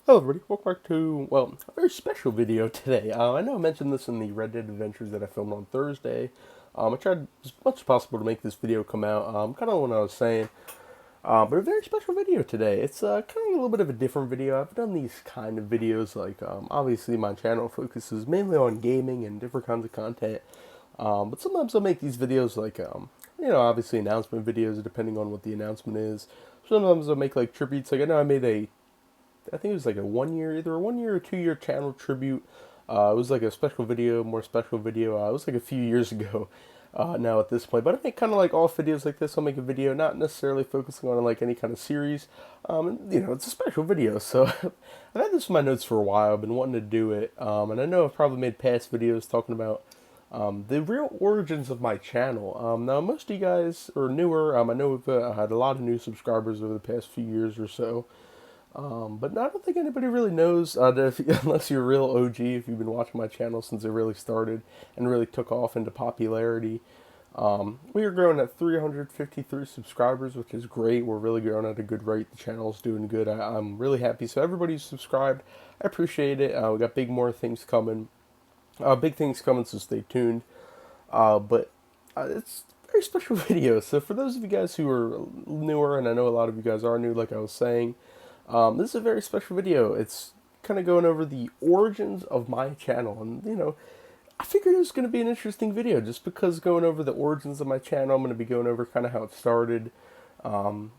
Hello everybody, welcome back to, well, a very special video today. I know I mentioned this in the Red Dead Adventures that I filmed on Thursday. I tried as much as possible to make this video come out, kind of what I was saying. But a very special video today. It's kind of a little bit of a different video. I've done these kind of videos, like, obviously my channel focuses mainly on gaming and different kinds of content. But sometimes I'll make these videos like, obviously announcement videos, depending on what the announcement is. Sometimes I'll make like tributes, like I know I made I think it was like a 1 year, either a 1 year or 2 year channel tribute. It was like a special video, more special video. It was like a few years ago now at this point. But I make kind of like all videos like this. I'll make a video not necessarily focusing on like any kind of series. It's a special video. So I've had this in my notes for a while. I've been wanting to do it. And I know I've probably made past videos talking about the real origins of my channel. Now, most of you guys are newer. I know we've had a lot of new subscribers over the past few years or so. But I don't think anybody really knows, unless you're a real OG, if you've been watching my channel since it really started and really took off into popularity. We are growing at 353 subscribers, which is great. We're really growing at a good rate. The channel's doing good. I'm really happy. So everybody who's subscribed, I appreciate it. We got more things coming. Big things coming, so stay tuned. But it's a very special video. So for those of you guys who are newer, and I know a lot of you guys are new, like I was saying, this is a very special video. It's kind of going over the origins of my channel. And, I figured it was going to be an interesting video just because going over the origins of my channel, I'm going to be going over kind of how it started, kind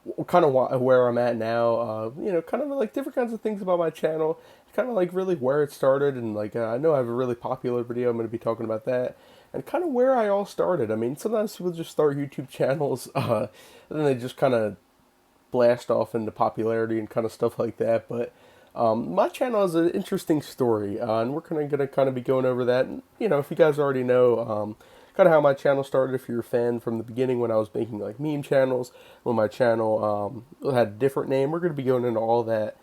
of where I'm at now, kind of like different kinds of things about my channel, kind of like really where it started. And like, I know I have a really popular video. I'm going to be talking about that and kind of where I all started. I mean, sometimes people just start YouTube channels, and then they just kind of blast off into popularity and kind of stuff like that. But my channel has an interesting story, and we're going to kind of be going over that. And, if you guys already know kind of how my channel started, if you're a fan from the beginning when I was making like meme channels, when my channel had a different name, we're going to be going into all that,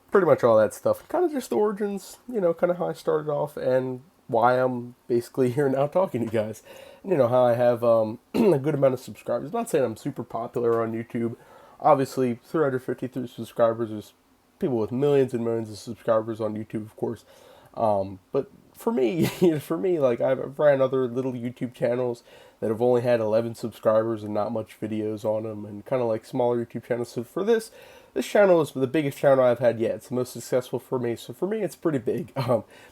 pretty much all that stuff. Kind of just the origins, kind of how I started off and why I'm basically here now talking to you guys. How I have a good amount of subscribers. I'm not saying I'm super popular on YouTube. Obviously, 353 subscribers is people with millions and millions of subscribers on YouTube, of course. But for me, like I've ran other little YouTube channels that have only had 11 subscribers and not much videos on them, and kind of like smaller YouTube channels. So for this channel is the biggest channel I've had yet. It's the most successful for me. So for me, it's pretty big.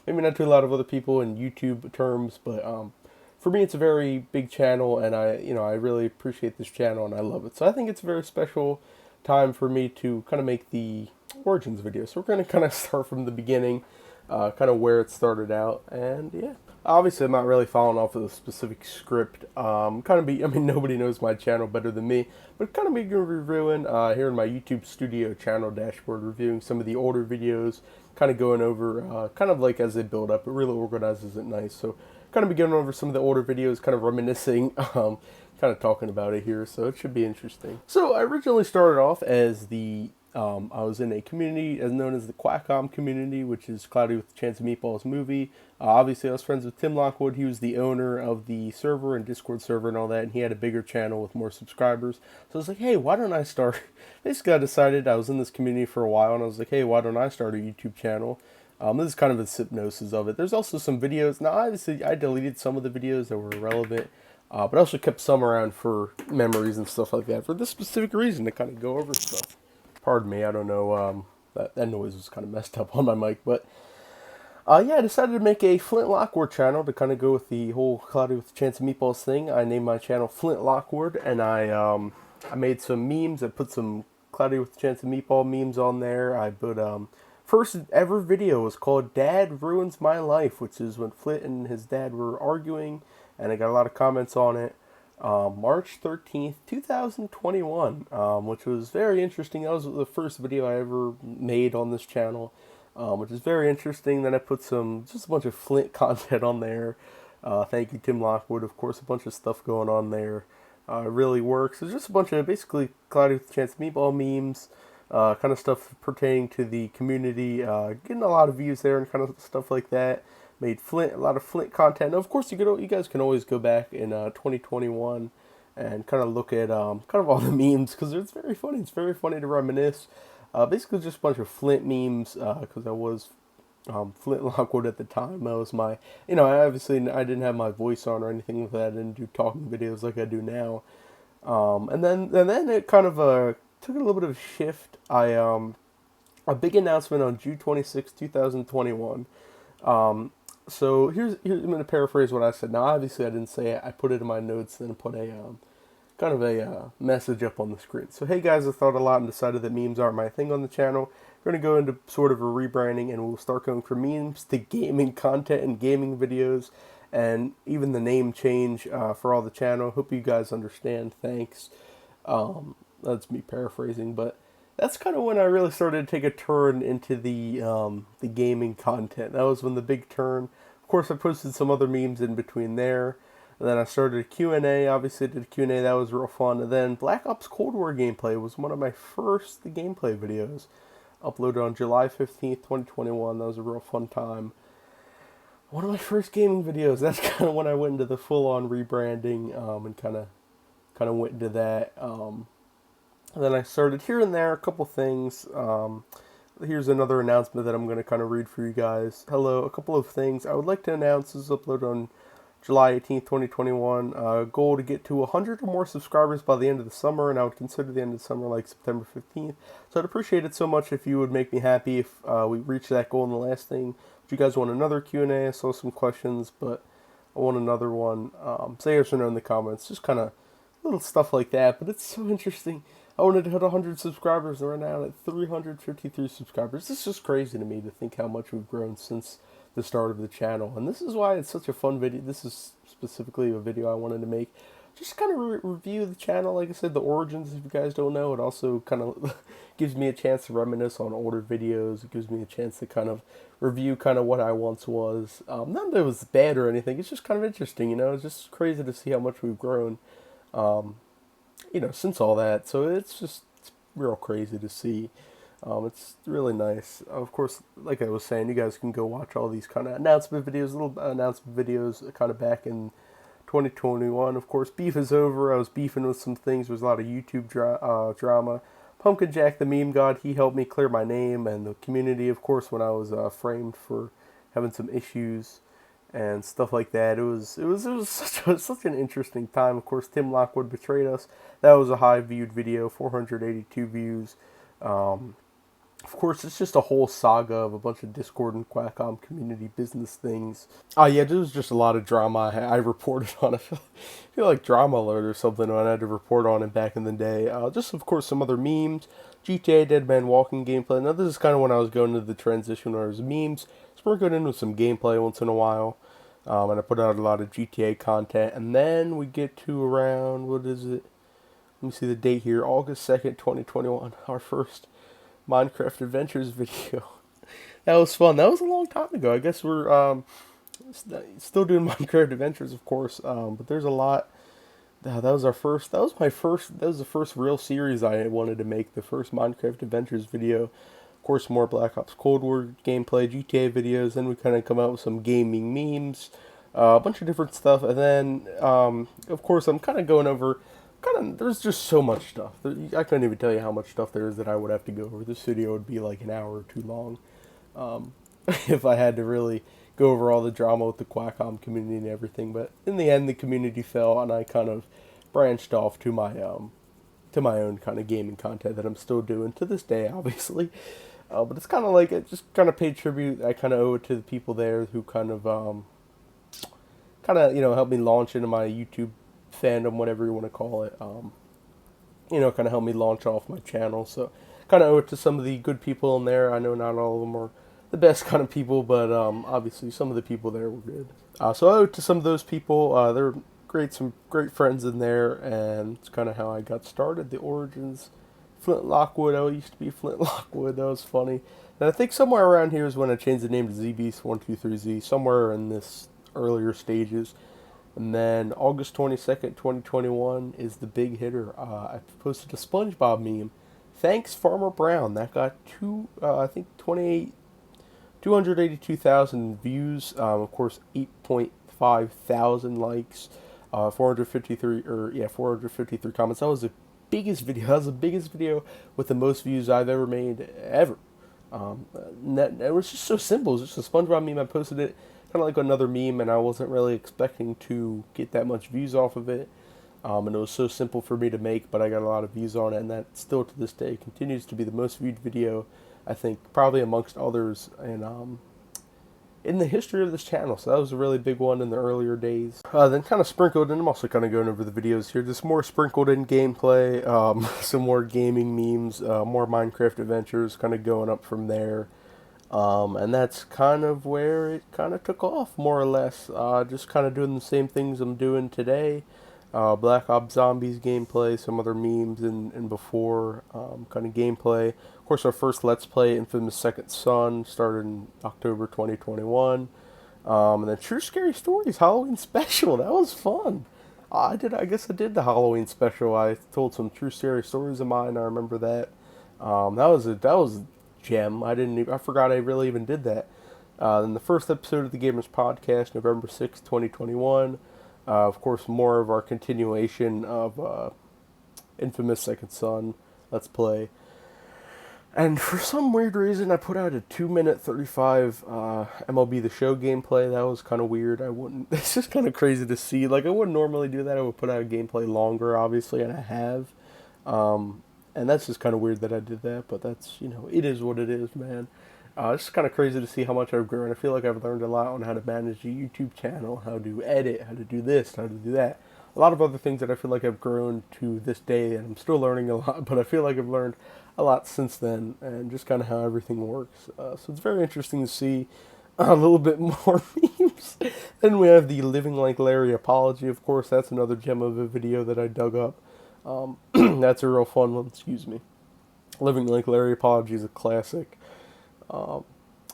Maybe not to a lot of other people in YouTube terms, but for me, it's a very big channel, and I really appreciate this channel, and I love it. So I think it's a very special time for me to kind of make the origins video. So we're going to kind of start from the beginning, kind of where it started out, and yeah. Obviously, I'm not really following off of a specific script. Nobody knows my channel better than me, but kind of be reviewing here in my YouTube Studio channel dashboard, reviewing some of the older videos, kind of going over, kind of like as they build up. It really organizes it nice. So kind of be going over some of the older videos, kind of reminiscing, kind of talking about it here, so it should be interesting. So I originally started off as I was in a community as known as the Quackcom community, which is Cloudy with a Chance of Meatballs movie. Obviously, I was friends with Tim Lockwood. He was the owner of the server and Discord server and all that, and he had a bigger channel with more subscribers. So I was like, hey, why don't I start? Basically, I decided I was in this community for a while, and I was like, hey, why don't I start a YouTube channel? This is kind of a hypnosis of it. There's also some videos. Now, obviously, I deleted some of the videos that were irrelevant, but I also kept some around for memories and stuff like that for this specific reason, to kind of go over stuff. Pardon me, I don't know, that noise was kind of messed up on my mic, but yeah, I decided to make a Flint Lockwood channel to kind of go with the whole Cloudy with a Chance of Meatballs thing. I named my channel Flint Lockwood, and I made some memes. I put some Cloudy with a Chance of Meatball memes on there. I put, first ever video was called Dad Ruins My Life, which is when Flint and his dad were arguing, and I got a lot of comments on it. March 13th, 2021, which was very interesting. That was the first video I ever made on this channel, which is very interesting. Then I put just a bunch of Flint content on there. Thank you, Tim Lockwood. Of course, a bunch of stuff going on there. It really works. It's just a bunch of basically Cloudy with a Chance of Meatball memes, kind of stuff pertaining to the community, getting a lot of views there and kind of stuff like that. Made a lot of Flint content. Now, of course, you guys can always go back in 2021 and kind of look at kind of all the memes, because it's very funny. It's very funny to reminisce. Basically just a bunch of Flint memes, because I was Flint Lockwood at the time. That was my, I didn't have my voice on or anything like that. I didn't do talking videos like I do now. And then it kind of took a little bit of a shift. A big announcement on June 26, 2021. So here's I'm going to paraphrase what I said. Now, obviously, I didn't say it. I put it in my notes, then put a kind of a message up on the screen. So, hey guys, I thought a lot and decided that memes aren't my thing on the channel. We're going to go into sort of a rebranding, and we'll start going from memes to gaming content and gaming videos, and even the name change for all the channel. Hope you guys understand. Thanks. That's me paraphrasing, but that's kind of when I really started to take a turn into the gaming content. That was when the big turn. Of course, I posted some other memes in between there. And then I started a Q&A. Obviously, I did a Q&A. That was real fun. And then Black Ops Cold War gameplay was one of my first gameplay videos. Uploaded on July 15th, 2021. That was a real fun time. One of my first gaming videos. That's kind of when I went into the full-on rebranding and kind of went into that. And then I started here and there, a couple things. Here's another announcement that I'm going to kind of read for you guys. Hello, a couple of things. I would like to announce this is uploaded on July 18th, 2021. Goal to get to 100 or more subscribers by the end of the summer, and I would consider the end of the summer like September 15th. So I'd appreciate it so much if you would make me happy if we reach that goal. And the last thing, if you guys want another Q&A, I saw some questions, but I want another one. Say yes or no in the comments. Just kind of little stuff like that, but it's so interesting. I wanted to hit 100 subscribers, and we're now at 353 subscribers. This is just crazy to me to think how much we've grown since the start of the channel. And this is why it's such a fun video. This is specifically a video I wanted to make. Just kind of review the channel. Like I said, the origins, if you guys don't know. It also kind of gives me a chance to reminisce on older videos. It gives me a chance to kind of review kind of what I once was. Not that it was bad or anything. It's just kind of interesting, It's just crazy to see how much we've grown. Since all that. So it's real crazy to see. It's really nice. Of course, like I was saying, you guys can go watch all these kind of announcement videos, little announcement videos kind of back in 2021. Of course, beef is over. I was beefing with some things. There was a lot of YouTube drama. Pumpkin Jack, the meme god, he helped me clear my name, and the community, of course, when I was framed for having some issues and stuff like that. It was such an interesting time. Of course, Tim Lockwood betrayed us. That was a high viewed video, 482 views. Of course, it's just a whole saga of a bunch of Discord and Qualcomm community business things. Yeah, there was just a lot of drama I reported on. I feel like Drama Alert or something when I had to report on it back in the day. Just, of course, some other memes. GTA Dead Man Walking gameplay. Now, this is kind of when I was going to the transition where it was memes. Sprinkled in with some gameplay once in a while. And I put out a lot of GTA content. And then we get to around, what is it? Let me see the date here. August 2nd, 2021. Our first Minecraft Adventures video. That was fun. That was a long time ago. I guess we're still doing Minecraft Adventures, of course. But there's a lot. That was our first. That was the first real series I wanted to make. The first Minecraft Adventures video. Of course, more Black Ops Cold War gameplay, GTA videos. Then we kind of come out with some gaming memes, a bunch of different stuff, and then of course I'm kind of going over. There's just so much stuff. I couldn't even tell you how much stuff there is that I would have to go over. This video would be like an hour or two long if I had to really go over all the drama with the Qualcomm community and everything. But in the end, the community fell, and I kind of branched off to my own kind of gaming content that I'm still doing to this day, obviously. But it's kind of like it just kind of paid tribute. I kind of owe it to the people there who kind of helped me launch into my YouTube fandom, whatever you want to call it. Kind of helped me launch off my channel. So kind of owe it to some of the good people in there. I know not all of them are the best kind of people, but obviously some of the people there were good. So I owe it to some of those people. They're great, some great friends in there, and it's kind of how I got started. The origins. Flint Lockwood. I used to be Flint Lockwood. That was funny. And I think somewhere around here is when I changed the name to ZBeast123Z. Somewhere in this earlier stages. And then August 22nd, 2021 is the big hitter. I posted a SpongeBob meme. Thanks, Farmer Brown. That got 282,000 views. Of course, 8.5 thousand likes. 453 comments. That was a biggest video. That was the biggest video with the most views I've ever made ever. It was just so simple. It was just a SpongeBob meme. I posted it kind of like another meme, and I wasn't really expecting to get that much views off of it. And it was so simple for me to make, but I got a lot of views on it, and that still to this day continues to be the most viewed video, I think, probably amongst others, and in the history of this channel. So that was a really big one in the earlier days. Then kind of sprinkled, and I'm also kind of going over the videos here, just more sprinkled in gameplay, some more gaming memes, more Minecraft adventures, kind of going up from there. And that's kind of where it kind of took off, more or less. Just kind of doing the same things I'm doing today. Black Ops Zombies gameplay, some other memes and before kind of gameplay. Of course, our first Let's Play, Infamous Second Son, started in October 2021. And then True Scary Stories Halloween Special. That was fun. I guess I did the Halloween special. I told some true scary stories of mine. I remember that. That was a gem. I forgot I really even did that. Then the first episode of the Gamers Podcast, November 6th, 2021. Of course, more of our continuation of Infamous Second Son Let's Play. And for some weird reason, I put out a 2-minute 35 MLB The Show gameplay. That was kind of weird. It's just kind of crazy to see. Like, I wouldn't normally do that. I would put out a gameplay longer, obviously, and I have. And that's just kind of weird that I did that, but that's, it is what it is, man. It's just kind of crazy to see how much I've grown. I feel like I've learned a lot on how to manage a YouTube channel, how to edit, how to do this, how to do that. A lot of other things that I feel like I've grown to this day, and I'm still learning a lot, but I feel like I've learned a lot since then, and just kind of how everything works. So it's very interesting to see a little bit more memes. Then we have the Living Like Larry apology, of course. That's another gem of a video that I dug up. That's a real fun one, excuse me. Living Like Larry apology is a classic.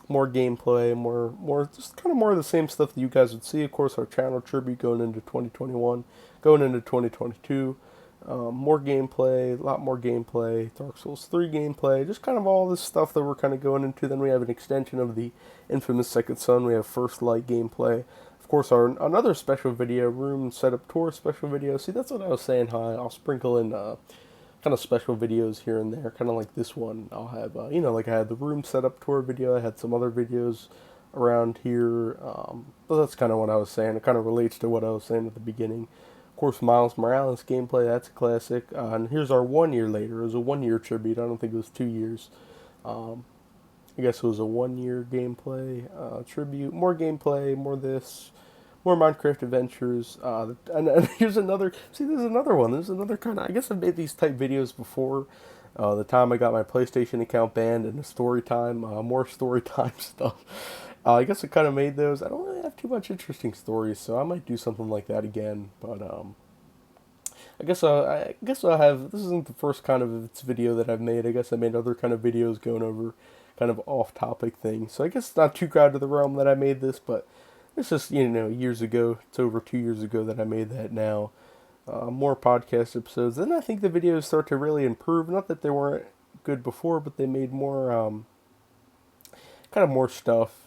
More gameplay, more, just kind of more of the same stuff that you guys would see. Of course, our channel tribute going into 2021, going into 2022. More gameplay, a lot more gameplay, Dark Souls 3 gameplay, just kind of all this stuff that we're kind of going into. Then we have an extension of the Infamous Second Son. We have First Light gameplay. Of course, another special video, room setup tour special video. See, that's what I was saying, how I'll sprinkle in kind of special videos here and there, kind of like this one. I'll have, like I had the room setup tour video. I had some other videos around here. But that's kind of what I was saying. It kind of relates to what I was saying at the beginning. Of course, Miles Morales gameplay, that's a classic. And here's our 1 year later. It was a 1 year tribute. I don't think it was 2 years. I guess it was a 1 year gameplay tribute. More gameplay, more this, more Minecraft adventures. And here's another. See, there's another one. There's another kind of. I guess I've made these type videos before. The time I got my PlayStation account banned, and the story time, more story time stuff. I guess I kind of made those. I don't really have too much interesting stories, so I might do something like that again. But I guess I'll have. This isn't the first kind of its video that I've made. I guess I made other kind of videos going over kind of off-topic things. So I guess it's not too out of the realm that I made this, but it's just years ago. It's over 2 years ago that I made that now. More podcast episodes. Then I think the videos start to really improve. Not that they weren't good before, but they made more kind of more stuff.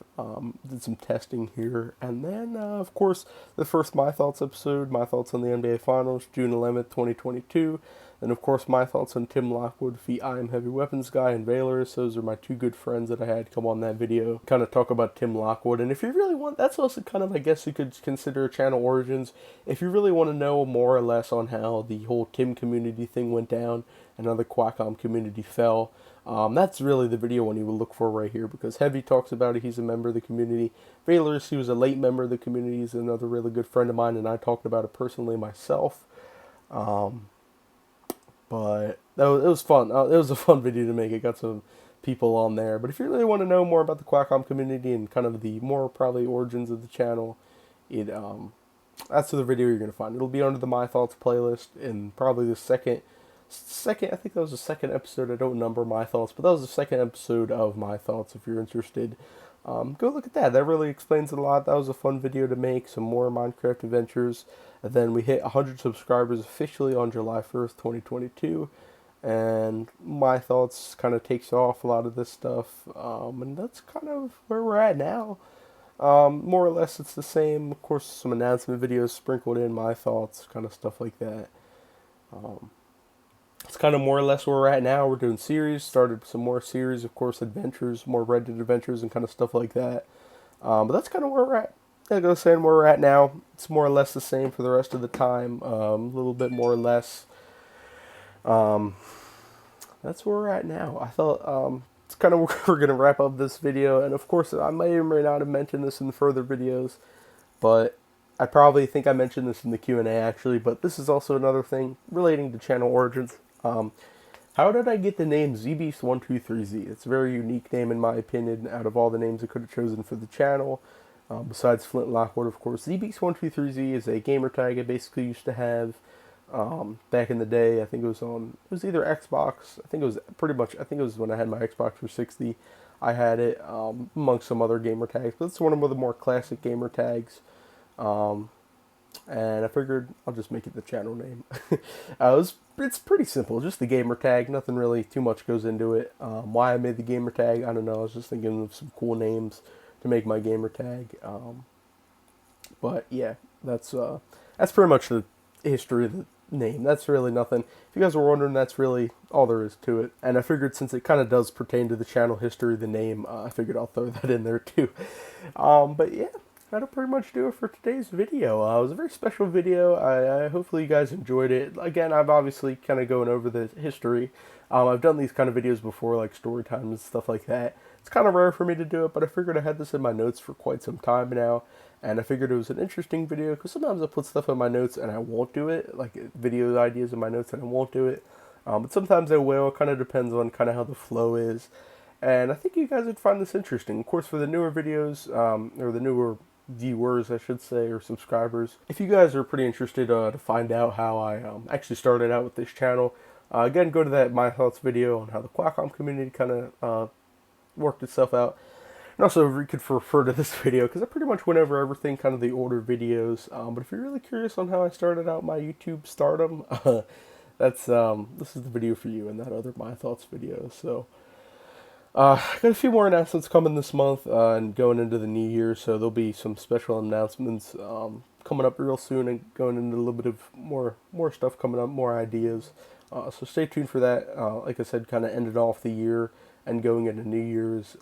Did some testing here. And then, of course, the first My Thoughts episode, My Thoughts on the NBA Finals, June 11th, 2022. And, of course, my thoughts on Tim Lockwood, the I Am Heavy Weapons guy, and Valorous. Those are my two good friends that I had come on that video. Kind of talk about Tim Lockwood. And if you really want, that's also kind of, I guess you could consider channel origins. If you really want to know more or less on how the whole Tim community thing went down and how the Qualcomm community fell, that's really the video one you will look for right here, because Heavy talks about it. He's a member of the community. Valorous, he was a late member of the community. He's another really good friend of mine, and I talked about it personally myself. But it was fun. It was a fun video to make. It got some people on there. But if you really want to know more about the Qualcomm community and kind of the more probably origins of the channel, that's the video you're going to find. It'll be under the My Thoughts playlist, and probably the second, I think that was the second episode. I don't number My Thoughts, but that was the second episode of My Thoughts if you're interested. Go look at that. That really explains it a lot. That was a fun video to make. Some more Minecraft adventures. And then we hit 100 subscribers officially on July 1st, 2022. And My Thoughts kind of takes off a lot of this stuff. And that's kind of where we're at now. More or less it's the same. Of course, some announcement videos sprinkled in, My Thoughts, kind of stuff like that. it's kind of more or less where we're at now. We're doing series, started some more series, of course, adventures, more Red Dead adventures and kind of stuff like that. But that's kind of where we're at. Like I was saying, where we're at now, it's more or less the same for the rest of the time. A little bit more or less. Um, that's where we're at now. I thought it's kind of where we're gonna wrap up this video, and of course, I may or may not have mentioned this in further videos, but I probably think I mentioned this in the Q&A actually. But this is also another thing relating to channel origins. How did I get the name ZBeast123Z? It's a very unique name in my opinion. Out of all the names I could have chosen for the channel, besides Flint Lockwood, of course, ZBeast123Z is a gamer tag I basically used to have. Back in the day, I think it was either Xbox. I think it was pretty much, I think it was when I had my Xbox 360. I had it, amongst some other gamer tags, but it's one of the more classic gamer tags. Um, and I figured I'll just make it the channel name. It's pretty simple, just the gamer tag. Nothing really too much goes into it. Why I made the gamer tag, I don't know. I was just thinking of some cool names to make my gamer tag. But yeah, that's pretty much the history of the name. That's really nothing. If you guys were wondering, that's really all there is to it. And I figured since it kind of does pertain to the channel history, the name, I figured I'll throw that in there too. But yeah, that'll pretty much do it for today's video. It was a very special video. I hopefully you guys enjoyed it. Again, I've obviously kind of going over the history. I've done these kind of videos before, like story times and stuff like that. It's kind of rare for me to do it, but I figured I had this in my notes for quite some time now, and I figured it was an interesting video, because sometimes I put stuff in my notes and I won't do it, like video ideas in my notes and I won't do it, but sometimes I will. It kind of depends on kind of how the flow is, and I think you guys would find this interesting. Of course, for the newer videos, or the newer viewers, I should say, or subscribers, if you guys are pretty interested to find out how I actually started out with this channel, again, go to that My Thoughts video on how the Qualcomm community kind of worked itself out. And also, you could refer to this video, because I pretty much went over everything, kind of the older videos. But if you're really curious on how I started out my YouTube stardom, this is the video for you, and that other My Thoughts video. So, got a few more announcements coming this month, and going into the new year, so there'll be some special announcements coming up real soon, and going into a little bit of more stuff coming up, more ideas. So stay tuned for that. Like I said, kind of ended off the year and going into New Year's.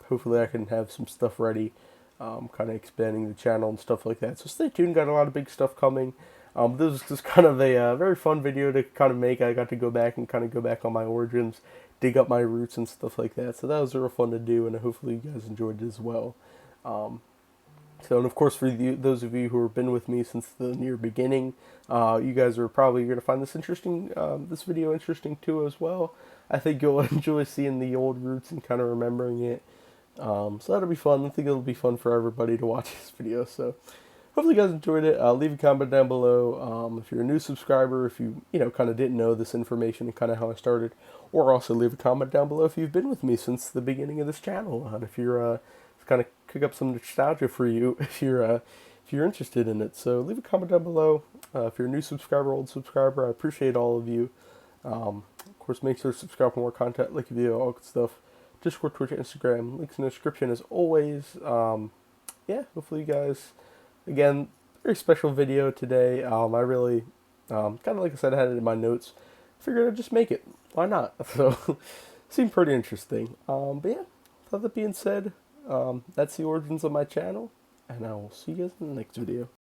Hopefully I can have some stuff ready, kind of expanding the channel and stuff like that. So stay tuned, got a lot of big stuff coming. This was just kind of a very fun video to kind of make. I got to go back and kind of go back on my origins, dig up my roots and stuff like that. So that was real fun to do, and hopefully you guys enjoyed it as well. So, and of course, for those of you who have been with me since the near beginning, you guys are probably going to find this interesting, this video interesting too as well. I think you'll enjoy seeing the old roots and kind of remembering it. So that'll be fun. I think it'll be fun for everybody to watch this video. So hopefully you guys enjoyed it. Leave a comment down below if you're a new subscriber, if you kind of didn't know this information and kind of how I started, or also leave a comment down below if you've been with me since the beginning of this channel, and if you're kind of kick up some nostalgia for you if you're interested in it. So leave a comment down below. If you're a new subscriber, old subscriber, I appreciate all of you. Of course, make sure to subscribe for more content, like the video, all good stuff. Discord, Twitch, Instagram, links in the description as always. Yeah, hopefully you guys, again, very special video today. I really, kind of like I said, I had it in my notes. Figured I'd just make it. Why not? So, seemed pretty interesting. But yeah, with that being said, that's the origins of my channel, and I will see you guys in the next video.